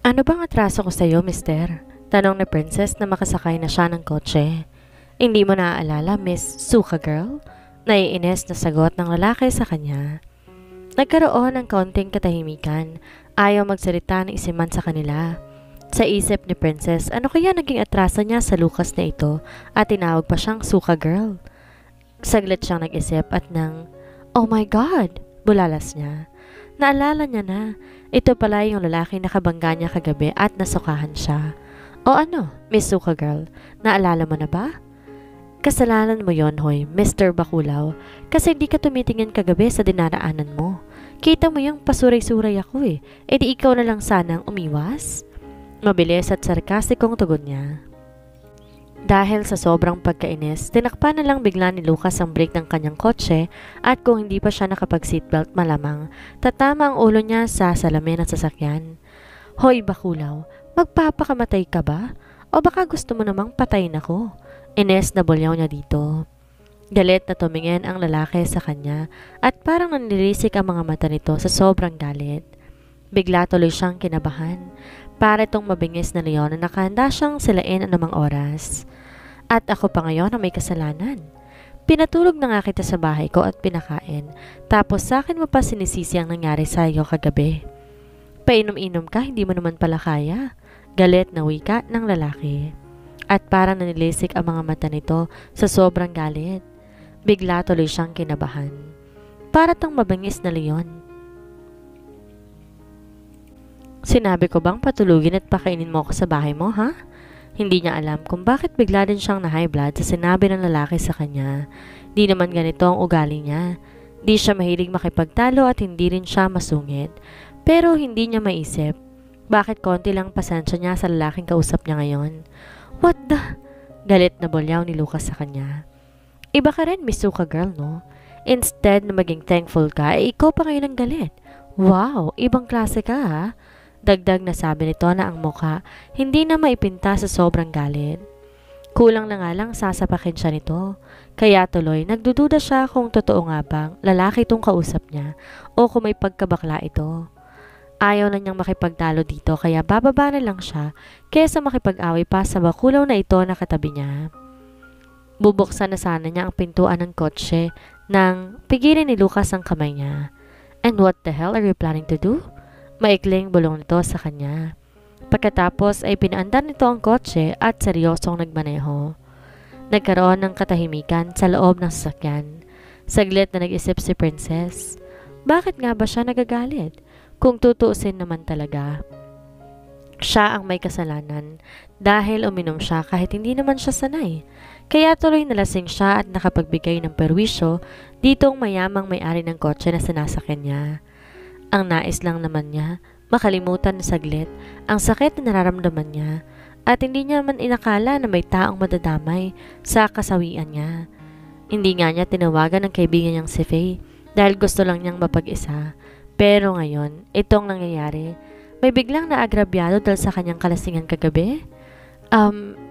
Ano bang atraso ko sa'yo, mister? Tanong ni Princess na makasakay na siya ng kotse. Hindi mo naaalala, Miss Suka Girl? Naiinis na sagot ng lalaki sa kanya. Nagkaroon ng kaunting katahimikan. Ayaw magsalita ng isiman sa kanila. Sa isip ni Princess, ano kaya naging atraso niya sa Lucas na ito at tinawag pa siyang Suka Girl? Saglit siyang nag-isip at oh my God! Bulalas niya. Naalala niya na, ito pala yung lalaki na kabangga niya kagabi at nasukahan siya. O ano, Miss Suka Girl, naalala mo na ba? Kasalanan mo yon, hoy, Mr. Bakulaw, kasi hindi ka tumitingin kagabi sa dinaraanan mo. Kita mo yung pasuray-suray ako eh di ikaw na lang sanang umiwas? Mabilis at sarkastikong tugon niya. Dahil sa sobrang pagkainis, tinakpan na lang bigla ni Lucas ang brake ng kanyang kotse at kung hindi pa siya nakapag-seatbelt malamang, tatama ang ulo niya sa salamin ng sasakyan. Hoy Bakulaw, magpapakamatay ka ba? O baka gusto mo namang patayin ako? Ines na bulyaw niya dito. Galit na tumingin ang lalaki sa kanya at parang nanlilisik ang mga mata nito sa sobrang galit. Bigla tuloy siyang kinabahan. Para itong mabingis na leon na nakahanda siyang silain anumang oras. At ako pa ngayon ang may kasalanan. Pinatulog na nga kita sa bahay ko at pinakain. Tapos sa akin mo pa sinisisi ang nangyari sa iyo kagabi. Painom-inom ka, hindi mo naman pala kaya. Galit na wika ng lalaki. At parang nanilisik ang mga mata nito sa sobrang galit. Bigla tuloy siyang kinabahan. Para tong mabangis na leon. Sinabi ko bang patulugin at pakainin mo ako sa bahay mo, ha? Hindi niya alam kung bakit bigla din siyang na high blood sa sinabi ng lalaki sa kanya. Di naman ganito ang ugali niya. Di siya mahilig makipagtalo at hindi rin siya masungit. Pero hindi niya maisip. Bakit konti lang pasensya niya sa lalaking kausap niya ngayon? What the? Galit na bolyaw ni Lucas sa kanya. Iba ka rin, Miss Suka Girl, no? Instead na maging thankful ka, ikaw pa ngayon ang galit. Wow, ibang klase ka, ha? Dagdag na sabi nito na ang mukha hindi na maipinta sa sobrang galit. Kulang na nga lang sasapakin siya nito. Kaya tuloy nagdududa siya kung totoo nga bang lalaki itong kausap niya o kung may pagkabakla ito. Ayaw na niyang makipagtalo dito kaya bababa na lang siya kaysa makipag-away pa sa bakulaw na ito na katabi niya. Bubuksan na sana niya ang pintuan ng kotse nang pigilin ni Lucas ang kamay niya. And what the hell are you planning to do? Maikling bulong nito sa kanya. Pagkatapos ay pinaandar nito ang kotse at seryosong nagmaneho. Nagkaroon ng katahimikan sa loob ng sasakyan. Saglit na nag-isip si Princess. Bakit nga ba siya nagagalit? Kung tutuusin naman talaga, siya ang may kasalanan dahil uminom siya kahit hindi naman siya sanay. Kaya tuloy nalasing siya at nakapagbigay ng perwisyo ditong mayamang may-ari ng kotse na sinasakyan niya. Ang nais lang naman niya, makalimutan na saglit ang sakit na nararamdaman niya at hindi niya man inakala na may taong madadamay sa kasawian niya. Hindi nga niya tinawagan ng kaibigan niyang si Faye dahil gusto lang niyang mapag-isa. Pero ngayon, itong nangyayari, may biglang naagrabyado dahil sa kanyang kalasingan kagabi.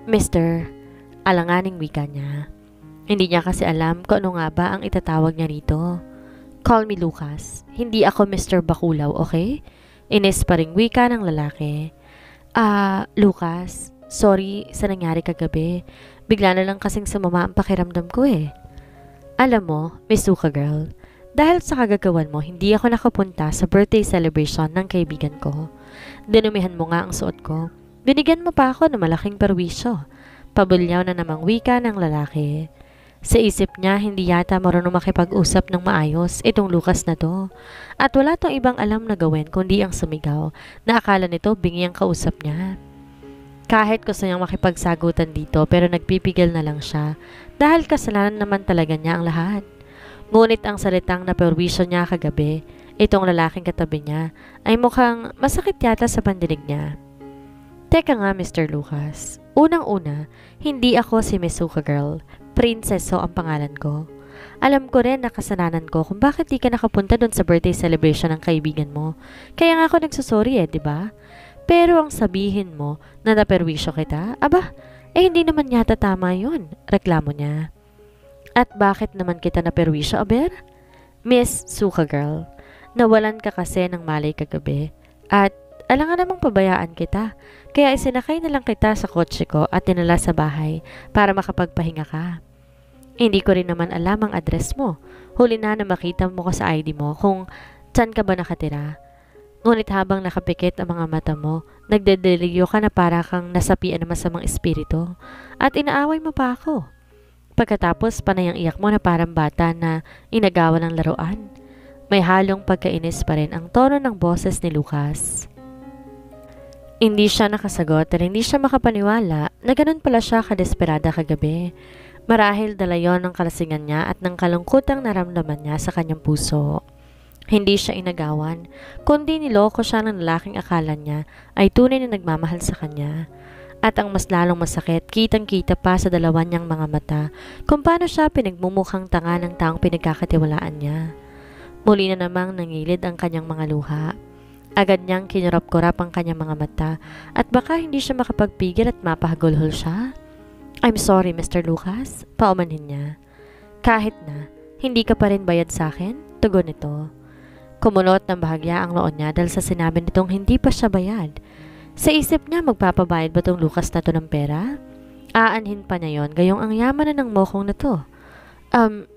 Mister, alanganing wika niya. Hindi niya kasi alam kung ano nga ba ang itatawag niya rito. Call me Lucas. Hindi ako Mr. Bakulaw, okay? Inis pa ring wika ng lalaki. Lucas, sorry sa nangyari kagabi. Bigla na lang kasing sumama ang pakiramdam ko eh. Alam mo, Miss Suka Girl, dahil sa kagagawan mo, hindi ako nakapunta sa birthday celebration ng kaibigan ko. Dinumihan mo nga ang suot ko. Binigyan mo pa ako ng malaking perwisyo. Pabulyaw na namang wika ng lalaki. Sa isip niya, hindi yata marunong makipag-usap ng maayos itong Lucas na to. At wala tong ibang alam na gawin kundi ang sumigaw na akala nito bingi ang kausap niya. Kahit gusto niyang makipagsagutan dito pero nagpipigil na lang siya dahil kasalanan naman talaga niya ang lahat. Ngunit ang salitang na perwisyo niya kagabi, itong lalaking katabi niya, ay mukhang masakit yata sa pandinig niya. Teka nga Mr. Lucas, unang-una, hindi ako si Miss Suka Girl. Princess ang pangalan ko. Alam ko rin na kasalanan ko kung bakit di ka nakapunta doon sa birthday celebration ng kaibigan mo. Kaya nga ako nagsusorry di ba? Pero ang sabihin mo na naperwisyo kita, hindi naman yata tama yun, reklamo niya. At bakit naman kita naperwisyo, aber? Miss Suka Girl, nawalan ka kasi ng malay kagabi at Alangan namang pabayaan kita. Kaya isinakay na lang kita sa kotse ko at dinala sa bahay para makapagpahinga ka. Hindi ko rin naman alam ang address mo. Huli na makita mo ko sa ID mo kung saan ka ba nakatira. Ngunit habang nakapikit ang mga mata mo, nagdedeliryo ka na para kang nasapian ng masamang espiritu at inaaway mo pa ako. Pagkatapos panay ang iyak mo na parang bata na inagawan ng laruan. May halong pagkainis pa rin ang tono ng boses ni Lucas. Hindi siya nakasagot at hindi siya makapaniwala na ganun pala siya kadesperada kagabi. Marahil dala yon ng kalasingan niya at ng kalungkutang naramdaman niya sa kanyang puso. Hindi siya inagawan, kundi niloko siya ng lalaking akala niya ay tunay na nagmamahal sa kanya. At ang mas lalong masakit, kitang-kita pa sa dalawa niyang mga mata kung paano siya pinagmumukhang tanga ng taong pinagkakatiwalaan niya. Muli na namang nangilid ang kanyang mga luha. Agad niyang kinurap-kurap ang kanyang mga mata at baka hindi siya makapagpigil at mapahagulhol siya. I'm sorry, Mr. Lucas, paumanhin niya. Kahit na, hindi ka pa rin bayad sa akin, tugon nito. Kumunot ng bahagya ang noon niya dahil sa sinabi nitong hindi pa siya bayad. Sa isip niya, magpapabayad ba tong Lucas na to ng pera? Aanhin pa niya yon, gayong ang yaman na ng mokong na to.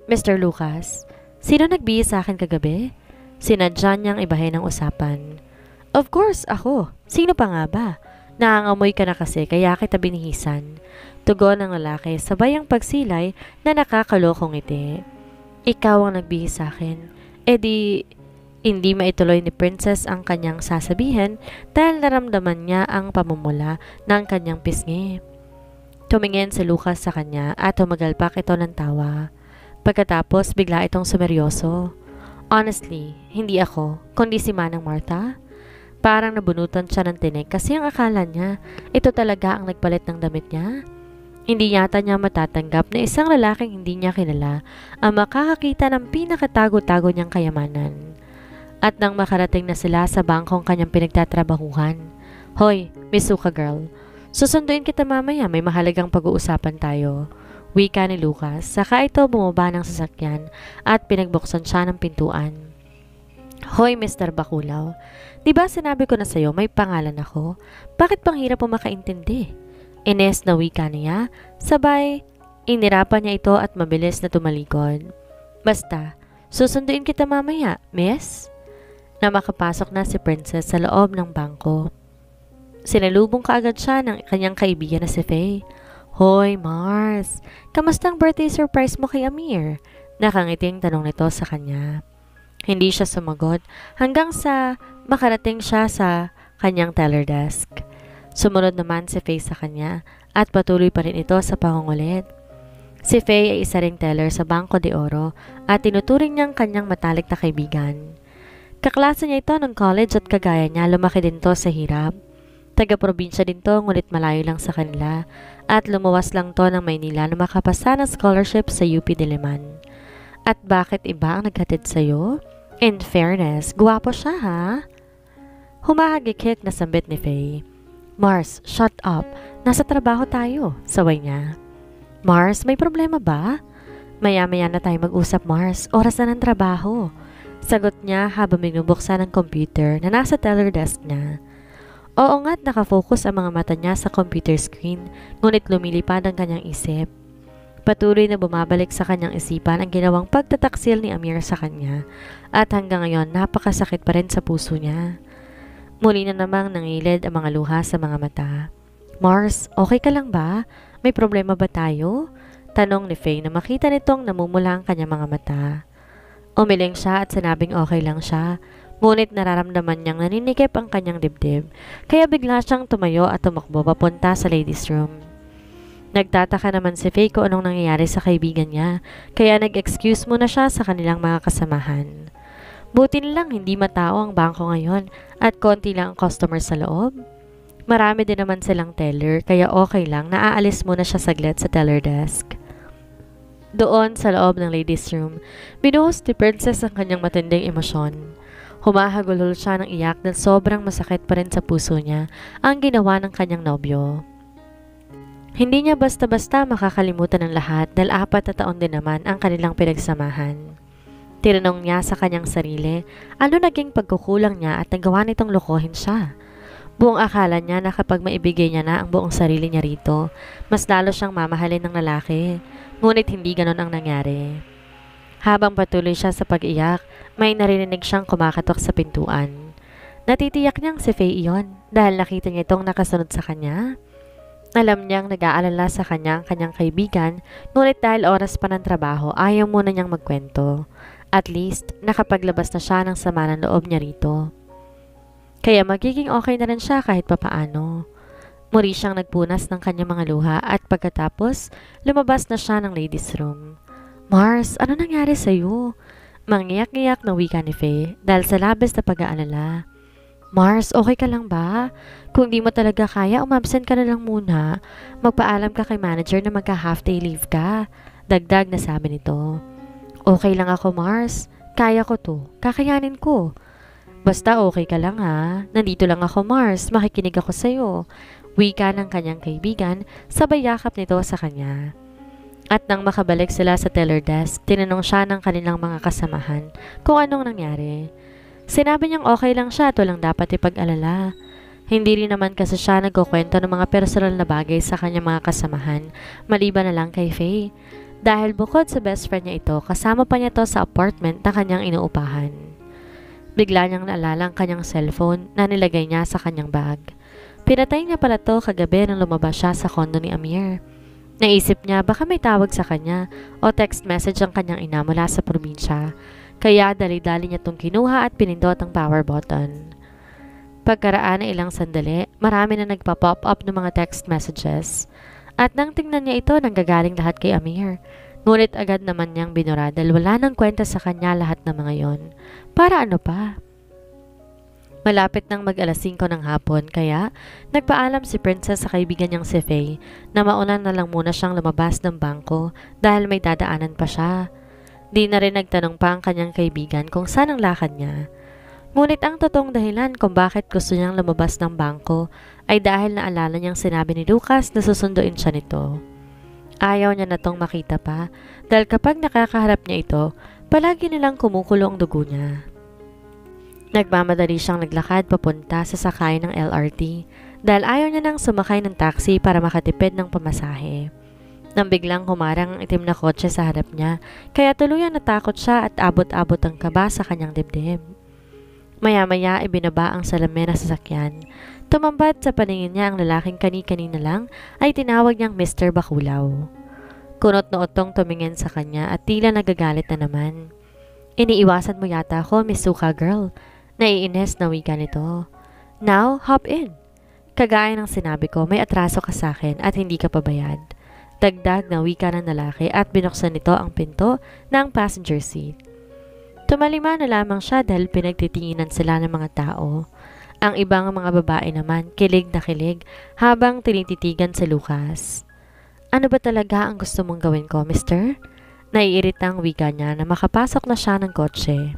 Mr. Lucas, sino nagbihis sa akin kagabi? Sinadya niyang ibahin ang usapan. Of course, ako. Sino pa nga ba? Nangangamoy ka na kasi kaya kita binihisan. Tugon ng lalaki sabay ang pagsilay na nakakalokong ngiti. Ikaw ang nagbihis sa akin. Di, hindi maituloy ni Princess ang kanyang sasabihin dahil naramdaman niya ang pamumula ng kanyang pisngi. Tumingin si Lucas sa kanya at humagalpak ito ng tawa. Pagkatapos bigla itong sumeryoso. Honestly, hindi ako, kundi si Manang Martha. Parang nabunutan siya ng tinig kasi ang akala niya, ito talaga ang nagpalit ng damit niya. Hindi yata niya matatanggap na isang lalaking hindi niya kilala ang makakakita ng pinakatago-tago niyang kayamanan. At nang makarating na sila sa bangkong kanyang pinagtatrabahuhan, Hoy, Misuka girl, susunduin kita mamaya, may mahalagang pag-uusapan tayo. Wika ni Lucas, saka ito bumaba ng sasakyan at pinagbuksan siya ng pintuan. Hoy, Mr. Bakulaw, di ba sinabi ko na sa'yo may pangalan ako? Bakit pang hirap mo makaintindi? Ines na wika niya, sabay, inirapan niya ito at mabilis na tumalikod. Basta, susunduin kita mamaya, miss? Na makapasok na si Princess sa loob ng bangko. Sinalubong kaagad siya ng kanyang kaibigan na si Faye. Hoy, Mars, kamusta ang birthday surprise mo kay Amir? Nakangiting tanong nito sa kanya. Hindi siya sumagot hanggang sa makarating siya sa kanyang teller desk. Sumunod naman si Faye sa kanya at patuloy pa rin ito sa pangungulit. Si Faye ay isa ring teller sa Bangko de Oro at tinuturing niyang kanyang matalik na kaibigan. Kaklase niya ito ng college at kagaya niya lumaki din to sa hirap. Taga-probinsya din to ngunit malayo lang sa kanila at lumuwas lang to ng Maynila na makapasa ng scholarship sa UP Diliman. At bakit iba ang naghatid sa'yo? In fairness, guwapo siya ha? Humahagikik na sambit ni Faye. Mars, shut up. Nasa trabaho tayo, saway niya. Mars, may problema ba? Maya-maya na tayo mag-usap, Mars. Oras na ng trabaho. Sagot niya habang binubuksan ng computer na nasa teller desk niya. Oo nga't nakafocus ang mga mata niya sa computer screen, ngunit lumilipad ang kanyang isip. Patuloy na bumabalik sa kanyang isipan ang ginawang pagtataksil ni Amir sa kanya at hanggang ngayon napakasakit pa rin sa puso niya. Muli na namang nangilid ang mga luha sa mga mata. Mars, okay ka lang ba? May problema ba tayo? Tanong ni Faye na makita nitong namumula ang kanyang mga mata. Umiling siya at sinabing okay lang siya, ngunit nararamdaman niyang naninikip ang kanyang dibdib, kaya bigla siyang tumayo at tumakbo papunta sa ladies' room. Nagtataka naman si Faye kung anong nangyayari sa kaibigan niya, kaya nag-excuse muna siya sa kanilang mga kasamahan. Buti nilang hindi matao ang bangko ngayon at konti lang ang customer sa loob. Marami din naman silang teller, kaya okay lang na aalis muna siya saglit sa teller desk. Doon sa loob ng ladies' room, binuhos ni Princess ang kanyang matinding emosyon. Humahagulhol siya ng iyak dahil sobrang masakit pa rin sa puso niya ang ginawa ng kanyang nobyo. Hindi niya basta-basta makakalimutan ng lahat dahil 4 na taon din naman ang kanilang pinagsamahan. Tinanong niya sa kanyang sarili, ano naging pagkukulang niya at nagawa nitong lokohin siya? Buong akala niya na kapag maibigay niya na ang buong sarili niya rito, mas lalo siyang mamahalin ng lalaki. Ngunit hindi ganon ang nangyari. Habang patuloy siya sa pag-iyak, may narinig siyang kumakatok sa pintuan. Natitiyak niyang si Faye iyon dahil nakita niya itong nakasunod sa kanya. Alam niyang nag-aalala sa kanya ang kanyang kaibigan, ngunit dahil oras pa ng trabaho, ayaw muna niyang magkwento. At least, nakapaglabas na siya ng sama ng loob niya rito. Kaya magiging okay na rin siya kahit papaano. Muli siyang nagpunas ng kanyang mga luha at pagkatapos, lumabas na siya ng ladies room. Mars, ano nangyari sa'yo? Mangyak-ngyak na wika ni Faye dahil sa labis na pag-aalala. Mars, okay ka lang ba? Kung di mo talaga kaya, umabsent ka na lang muna. Magpaalam ka kay manager na magka-half day leave ka. Dagdag na sabi nito. Okay lang ako, Mars. Kaya ko to. Kakayanin ko. Basta okay ka lang ha. Nandito lang ako, Mars. Makikinig ako sa'yo. Wika ng kanyang kaibigan, sabay yakap nito sa kanya. At nang makabalik sila sa teller desk, tinanong siya ng kanilang mga kasamahan kung anong nangyari. Sinabi niyang okay lang siya at walang dapat ipag-alala. Hindi rin naman kasi siya nagkukwento ng mga personal na bagay sa kanyang mga kasamahan, maliban na lang kay Faye. Dahil bukod sa best friend niya ito, kasama pa niya to sa apartment na kanyang inuupahan. Bigla niyang naalala ang kanyang cellphone na nilagay niya sa kanyang bag. Pinatay niya pala to kagabi nang lumabas siya sa kondo ni Amir. Naisip niya baka may tawag sa kanya o text message ang kanyang ina mula sa probinsya. Kaya dali-dali niya itong kinuha at pinindot ang power button. Pagkaraan ng ilang sandali, marami na nagpa-pop up ng mga text messages. At nang tingnan niya ito, nanggagaling lahat kay Amir. Ngunit agad naman niyang binura dahil wala nang kwenta sa kanya lahat ng mga yon. Para ano pa? Malapit nang mag-alas 5 ng hapon kaya nagpaalam si Princess sa kaibigan niyang si Faye na mauna na lang muna siyang lumabas ng bangko dahil may dadaanan pa siya. Di na rin nagtanong pa ang kanyang kaibigan kung saan ang lakad niya. Ngunit ang totoong dahilan kung bakit gusto niyang lumabas ng bangko ay dahil naalala niyang sinabi ni Lucas na susunduin siya nito. Ayaw niya na tong makita pa dahil kapag nakakaharap niya ito, palagi nilang kumukulo ang dugo niya. Nagmamadali siyang naglakad papunta sa sakay ng LRT dahil ayaw niya nang sumakay ng taxi para makatipid ng pamasahe. Nang biglang humarang ang itim na kotse sa harap niya, kaya tuluyan natakot siya at abot-abot ang kaba sa kanyang dibdib. Maya-maya ibinaba ang salamin ng sasakyan. Tumambad sa paningin niya ang lalaking kani-kanina lang ay tinawag niyang Mr. Bakulaw. Kunot na utong tumingin sa kanya at tila nagagalit na naman. Iniiwasan mo yata ako, Miss Suka Girl. Naiinis na wika nito. Now, hop in. Kagaya ng sinabi ko, may atraso ka sa akin at hindi ka pabayad. Dagdag na wika ng lalaki at binuksan nito ang pinto ng passenger seat. Tumalima na lamang siya dahil pinagtitinginan sila ng mga tao. Ang ibang mga babae naman kilig na kilig habang tinititigan si Lucas. Ano ba talaga ang gusto mong gawin ko, mister? Naiiritang wika niya na makapasok na siya ng kotse.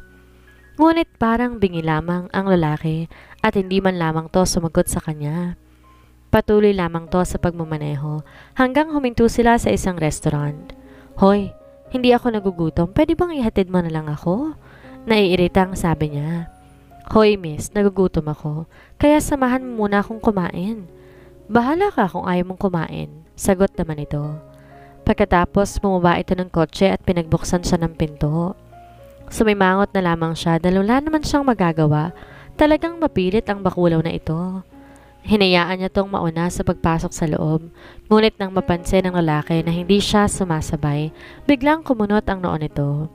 Ngunit parang bingi lamang ang lalaki at hindi man lamang to sumagot sa kanya. Patuloy lamang to sa pagmamaneho hanggang huminto sila sa isang restaurant. Hoy, hindi ako nagugutom. Pwede bang ihatid mo na lang ako? Naiiritang sabi niya. Hoy miss, nagugutom ako. Kaya samahan mo muna akong kumain. Bahala ka kung ayaw mong kumain. Sagot naman ito. Pagkatapos bumaba ito ng kotse at pinagbuksan siya ng pinto. Sumimangot na lamang siya dahil wala naman siyang magagawa. Talagang mapilit ang bakulaw na ito. Hinayaan niya tong mauna sa pagpasok sa loob. Ngunit nang mapansin ng lalaki na hindi siya sumasabay, biglang kumunot ang noon nito.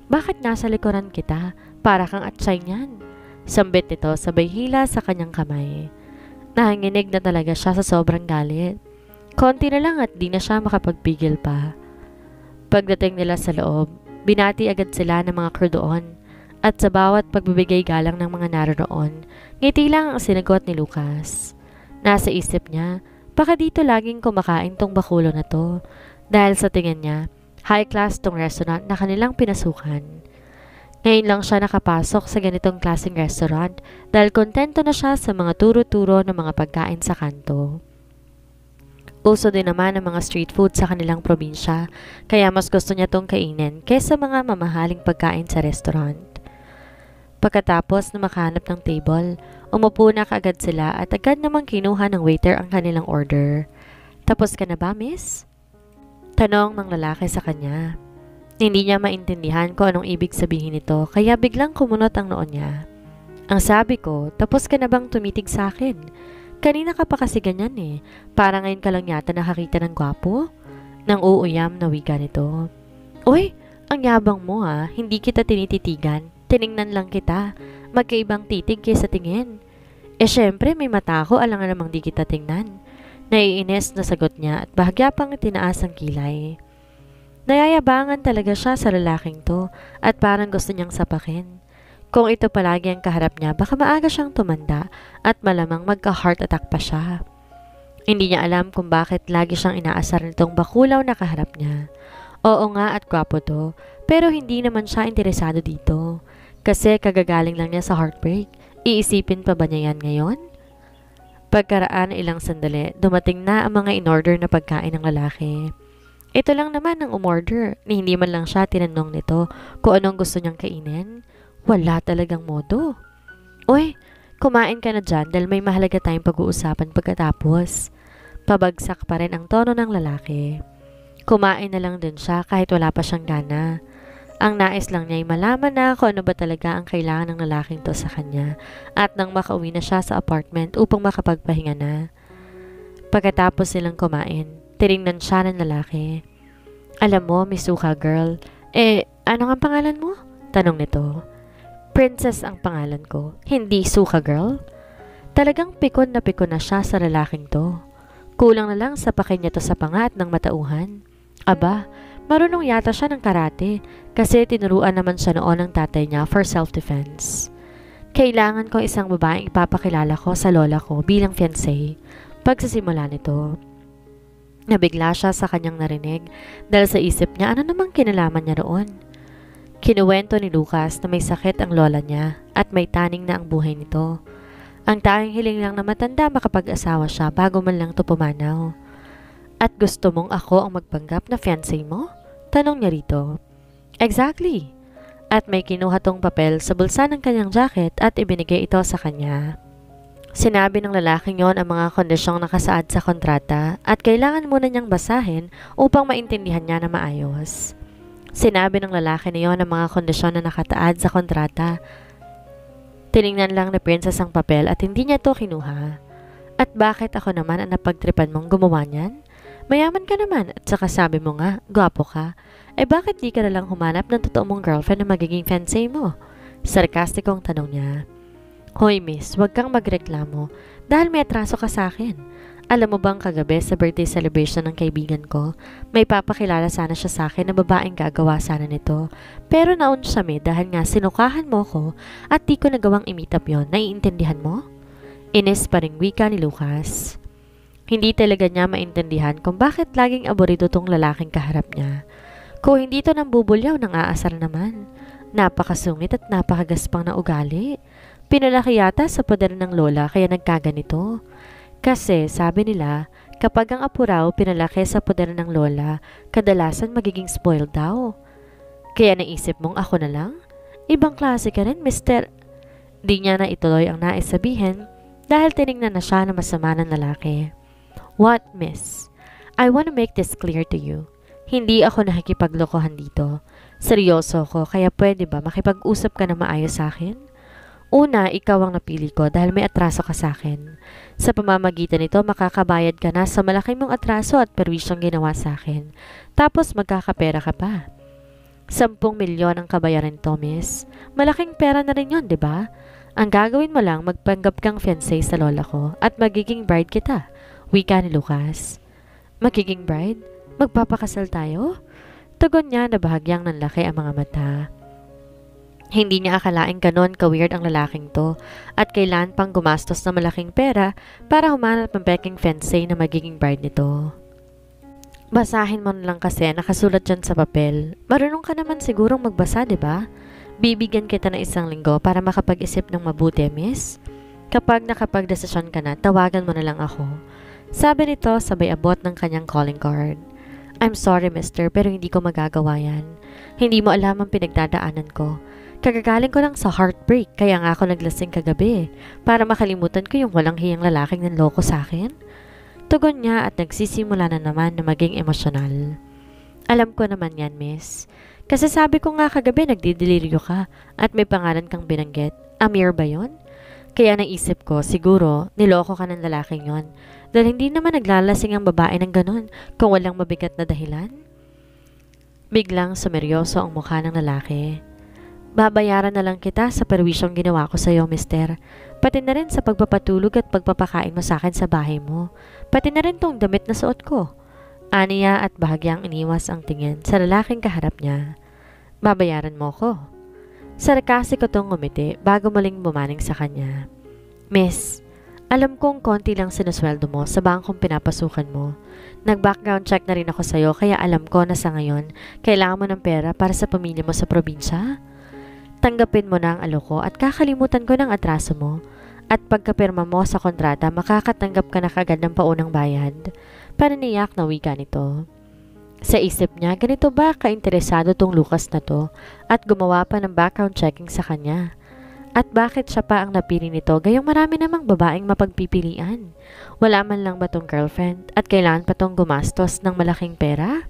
Bakit nasa likuran kita? Para kang atsay niyan. Sambit nito sabay hila sa kanyang kamay. Nahanginig na talaga siya sa sobrang galit. Konti na lang at di na siya makapagpigil pa. Pagdating nila sa loob, binati agad sila ng mga crew doon. At sa bawat pagbibigay galang ng mga naroon, ngiti lang ang sinagot ni Lucas. Nasa isip niya, baka dito laging kumakain tong bakulo na to. Dahil sa tingin niya, high class tong restaurant na kanilang pinasukan. Ngayon lang siya nakapasok sa ganitong klaseng restaurant dahil kontento na siya sa mga turo-turo ng mga pagkain sa kanto. Uso din naman ang mga street food sa kanilang probinsya, kaya mas gusto niya tong kainin kaysa mga mamahaling pagkain sa restaurant. Pagkatapos na makahanap ng table, umupo na kaagad sila at agad namang kinuha ng waiter ang kanilang order. Tapos ka na ba, miss? Tanong ng lalaki sa kanya. Hindi niya maintindihan kung anong ibig sabihin nito kaya biglang kumunot ang noon niya. Ang sabi ko, tapos ka na bang tumitig sa akin? Kanina ka pa kasi ganyan eh. Para ngayon ka lang yata nakakita ng gwapo? Nang uuyam na wika nito. Uy, ang yabang mo ha. Hindi kita tinititigan. Tiningnan lang kita. Magkaibang titig kaysa tingin. Eh syempre may mata ako alang namang di kita tingnan. Naiinis na sagot niya at bahagya pang tinaas ang kilay. Nayayabangan talaga siya sa lalaking to at parang gusto niyang sapakin. Kung ito palagi ang kaharap niya, baka maaga siyang tumanda at malamang magka-heart attack pa siya. Hindi niya alam kung bakit lagi siyang inaasar nitong bakulaw na kaharap niya. Oo nga at gwapo to, pero hindi naman siya interesado dito. Kasi kagagaling lang niya sa heartbreak. Iisipin pa ba niya yan ngayon? Pagkaraan ilang sandali, dumating na ang mga in-order na pagkain ng lalaki. Ito lang naman ang umorder, ni hindi man lang siya tinanong nito kung anong gusto niyang kainin. Wala talagang modo. Uy, kumain ka na dyan dahil may mahalaga tayong pag-uusapan pagkatapos. Pabagsak pa rin ang tono ng lalaki. Kumain na lang din siya kahit wala pa siyang gana. Ang nais lang niya ay malaman na kung ano ba talaga ang kailangan ng lalaking to sa kanya at nang makauwi na siya sa apartment upang makapagpahinga na. Pagkatapos silang kumain, tiningnan siya ng lalaki. Alam mo, Miss Suka girl, ano ang pangalan mo? Tanong nito. Princess ang pangalan ko, hindi Suka girl. Talagang pikon na siya sa lalaking to. Kulang na lang sa pakin niya to sa panga at ng matauhan. Aba, marunong yata siya ng karate kasi tinuruan naman siya noon ng tatay niya for self-defense. Kailangan ko isang babaeng ipapakilala ko sa lola ko bilang fiancé. Pagsisimula nito, nabigla siya sa kanyang narinig dahil sa isip niya ano namang kinalaman niya roon. Kinuwento ni Lucas na may sakit ang lola niya at may taning na ang buhay nito. Ang tanging hiling lang na matanda makapag-asawa siya bago man lang to pumanaw. At gusto mong ako ang magpanggap na fiancé mo? Tanong niya rito. Exactly. At may kinuha tong papel sa bulsa ng kanyang jacket at ibinigay ito sa kanya. Sinabi ng lalaking yon ang mga kondisyong nakasaad sa kontrata at kailangan muna niyang basahin upang maintindihan niya na maayos. Sinabi ng lalaki na yon ang mga kondisyon na nakataad sa kontrata. Tiningnan lang ni Princess ang papel at hindi niya ito kinuha. At bakit ako naman ang napagtripan mong gumawa niyan? Mayaman ka naman at saka sabi mo nga, gwapo ka. Bakit di ka na lang humanap ng totoo mong girlfriend na magiging fiancé mo? Sarkastikong tanong niya. Hoy miss, huwag kang magreklamo dahil may atraso ka sa akin. Alam mo bang kagabi sa birthday celebration ng kaibigan ko, may papakilala sana siya sa akin na babaeng gagawa sana nito. Pero naun siya dahil nga sinukahan mo ko at di ko nagawang i-meet up yun. Naiintindihan mo? Inis pa ring wika ni Lucas. Hindi talaga niya maintindihan kung bakit laging aborido tong lalaking kaharap niya. Kung hindi to nang bubulyaw nang aasar naman. Napakasungit at napakagaspang na ugali. Pinalaki yata sa poder ng lola kaya nagkaganito. Kasi sabi nila, kapag ang apo raw pinalaki sa poder ng lola, kadalasan magiging spoiled daw. Kaya naisip mong ako na lang? Ibang klase ka rin, mister. Di niya na ituloy ang nais sabihin dahil tiningnan na siya na masama ng lalaki. What, miss? I want to make this clear to you. Hindi ako nakikipaglokohan dito. Seryoso ko, kaya pwede ba makipag-usap ka na maayos sa akin? Una, ikaw ang napili ko dahil may atraso ka sa akin. Sa pamamagitan nito, makakabayad ka na sa malaki mong atraso at perwisyong ginawa sa akin. Tapos magkakapera ka pa. 10 milyon ang kabayaran to, miss. Malaking pera na rin yun, di ba? Ang gagawin mo lang, magpanggap kang fiancé sa lola ko at magiging bride kita. Wika ni Lucas. Magiging bride? Magpapakasal tayo? Tugon niya na bahagyang nanlaki ang mga mata. Hindi niya akalaing ganon ka-weird ang lalaking to at kailan pang gumastos na malaking pera para humanap ng peking fiancé na magiging bride nito. Basahin mo na lang kasi nakasulat dyan sa papel. Marunong ka naman sigurong magbasa, di ba? Bibigyan kita ng 1 linggo para makapag-isip ng mabuti, miss. Kapag nakapag-desisyon ka na, tawagan mo na lang ako. Sabi nito sabay abot ng kanyang calling card. I'm sorry, mister, pero hindi ko magagawa yan. Hindi mo alam ang pinagdadaanan ko. Kagagaling ko lang sa heartbreak kaya nga ako naglasing kagabi para makalimutan ko yung walang hiyang lalaking nanloko sa akin. Tugon niya at nagsisimula na naman na maging emosyonal. Alam ko naman yan, miss. Kasi sabi ko nga kagabi nagdidelirio ka at may pangalan kang binanggit. Amir ba yun? Kaya naisip ko siguro niloko ka ng lalaking yon dahil hindi naman naglalasing ang babae ng ganon kung walang mabigat na dahilan. Biglang sumeryoso ang mukha ng lalaki. Babayaran na lang kita sa perwisyong ginawa ko sa iyo, mister. Pati na rin sa pagpapatulog at pagpapakain mo sa akin sa bahay mo. Pati na rin tong damit na suot ko. Aniya at bahagyang iniwas ang tingin sa lalaking kaharap niya. Babayaran mo ko. Sarkastik ko tong ngumiti bago muling bumaling sa kanya. Miss, alam kong konti lang sinusweldo mo sa bangkong pinapasukan mo. Nag-background check na rin ako sa'yo kaya alam ko na sa ngayon kailangan mo ng pera para sa pamilya mo sa probinsya. Tanggapin mo na ang aloko at kakalimutan ko ng atraso mo. At pagkapirma mo sa kontrata, makakatanggap ka na kagad ng paunang bayad. Paniniyak na wika nito. Sa isip niya, ganito ba kainteresado tong Lucas na to at gumawa pa ng background checking sa kanya? At bakit siya pa ang napili nito gayong marami namang babaeng mapagpipilian? Wala man lang ba tong girlfriend at kailangan pa tong gumastos ng malaking pera?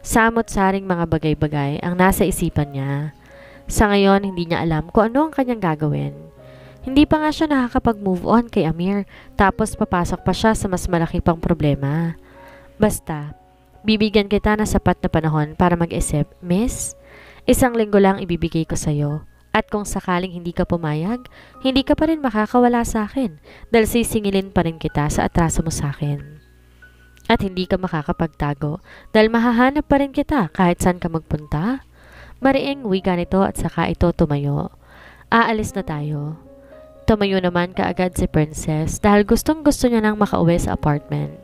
Samot-saring mga bagay-bagay ang nasa isipan niya. Sa ngayon, hindi niya alam kung ano ang kanyang gagawin. Hindi pa nga siya nakakapag-move on kay Amir, tapos papasok pa siya sa mas malaki pang problema. Basta, bibigyan kita ng sapat na panahon para mag-isip, Miss. 1 linggo lang ibibigay ko sa'yo. At kung sakaling hindi ka pumayag, hindi ka pa rin makakawala sa akin dahil sisingilin pa rin kita sa atraso mo sa akin. At hindi ka makakapagtago dahil mahahanap pa rin kita kahit saan ka magpunta. Mariing wika nito at saka ito tumayo. Aalis na tayo. Tumayo naman kaagad si Princess dahil gustong gusto niya nang makauwi sa apartment.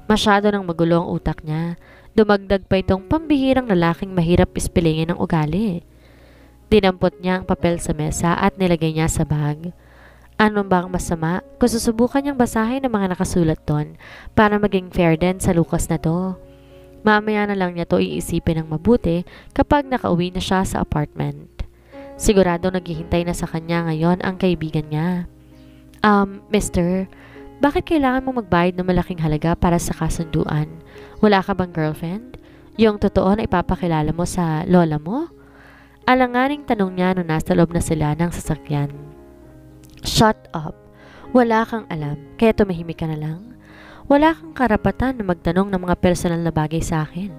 Masyado nang magulo ang utak niya. Dumagdag pa itong pambihirang lalaking mahirap ispilingin ng ugali. Dinampot niya ang papel sa mesa at nilagay niya sa bag. Ano bang masama kung susubukan niyang basahin ang mga nakasulat doon para maging fair din sa Lucas na to? Mamaya na lang niya to iisipin ng mabuti kapag nakauwi na siya sa apartment. Sigurado naghihintay na sa kanya ngayon ang kaibigan niya. Mister, bakit kailangan mo magbayad ng malaking halaga para sa kasunduan? Wala ka bang girlfriend? Yung totoo na ipapakilala mo sa lola mo? Alanganing tanong niya nung nasa loob na sila ng sasakyan. Shut up. Wala kang alam, kaya tumahimik ka na lang. Wala kang karapatan na magtanong ng mga personal na bagay sa akin.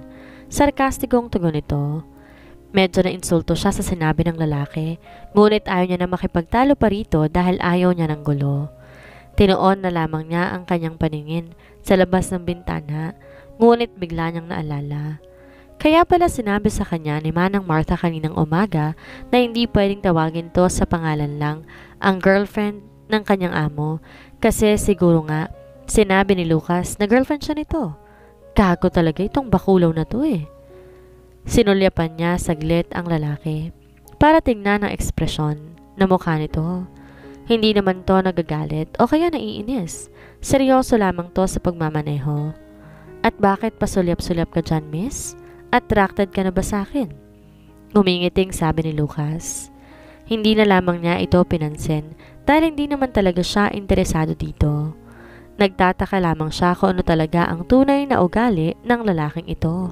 Sarkastikong tugon nito. Medyo na insulto siya sa sinabi ng lalaki, ngunit ayaw niya na makipagtalo pa rito dahil ayaw niya ng gulo. Tinuon na lamang niya ang kanyang paningin sa labas ng bintana, ngunit bigla niyang naalala. Kaya pala sinabi sa kanya ni Manang Martha kaninang umaga na hindi pwedeng tawagin to sa pangalan lang ang girlfriend ng kanyang amo kasi siguro nga sinabi ni Lucas na girlfriend siya nito. Gago talaga itong bakulaw na to eh. Sinulyapan niya saglit ang lalaki para tingnan ang ekspresyon na mukha nito. Hindi naman to nagagalit o kaya naiinis. Seryoso lamang to sa pagmamaneho. At bakit pasulyap-sulyap ka dyan, miss? Attracted ka na ba sa akin? Umingiting sabi ni Lucas. Hindi na lamang niya ito pinansin dahil hindi naman talaga siya interesado dito. Nagtataka lamang siya kung ano talaga ang tunay na ugali ng lalaking ito.